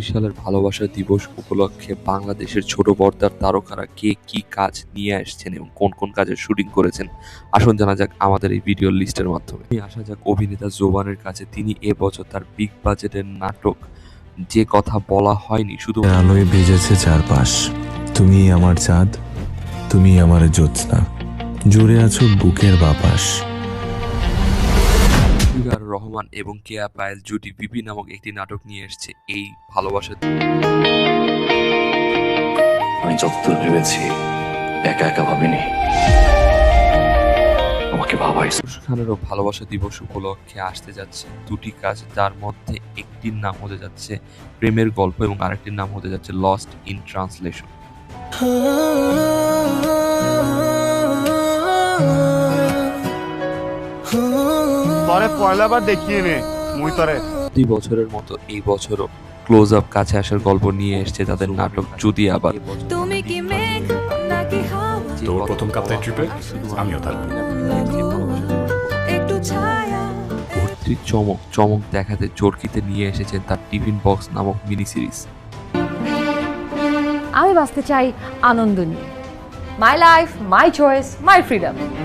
সালের ভালোবাসা দিবস উপলক্ষে বাংলাদেশের ছোট পর্দার তারকারা কে কি কাজ নিয়ে আসছেন এবং কোন কোন কাজের শুটিং করেছেন আসুন জানা যাক আমাদের এই ভিডিও লিস্টের মাধ্যমে। আসা যাক অভিনেতা জোবানের কাছে। তিনি এবছর তার বিগ বাজেটের নাটক যে কথা বলা হয়নি শুধু আলোয় ভিজেছে চারপাশ, তুমি আমার চাঁদ, তুমি আমার জ্যোৎস্না, জুড়ে আছো বুকের বাপাস। রহমান এবং কেয়া পায়েল জুটি বিপি নামক একটি নাটক নিয়ে এসেছে এই ভালোবাসা। আমি যতদূর ভেবেছি একা একা ভাবিনি, আমাকে ভাবাই। খানেরও ভালোবাসা দিবস উপলক্ষে আসতে যাচ্ছে দুটি কাজ, যার মধ্যে একটির নাম হতে যাচ্ছে প্রেমের গল্প এবং আরেকটির নাম হতে যাচ্ছে লস্ট ইন ট্রান্সলেশন। তরে পয়লাবার দেখিয়ে নে মুই তরে। 2 বছরের মতো এই বছরও ক্লোজ আপ কাছে আসার গল্প নিয়ে এসেছে তাদের নাটক যদি আবার। তুমি কি মেঘ নাকি হাওয়া, তোর প্রথম কাপ্তাই ট্রিপে আমিও থাকবো। একটু ছায়া। ভর্তি চমক দেখাতে চরকিতে নিয়ে এসেছেন তার টিফিন বক্স নামক মিনি সিরিজ। আমি বাঁচতে চাই আনন্দ নিয়ে। My life, my choice, my freedom.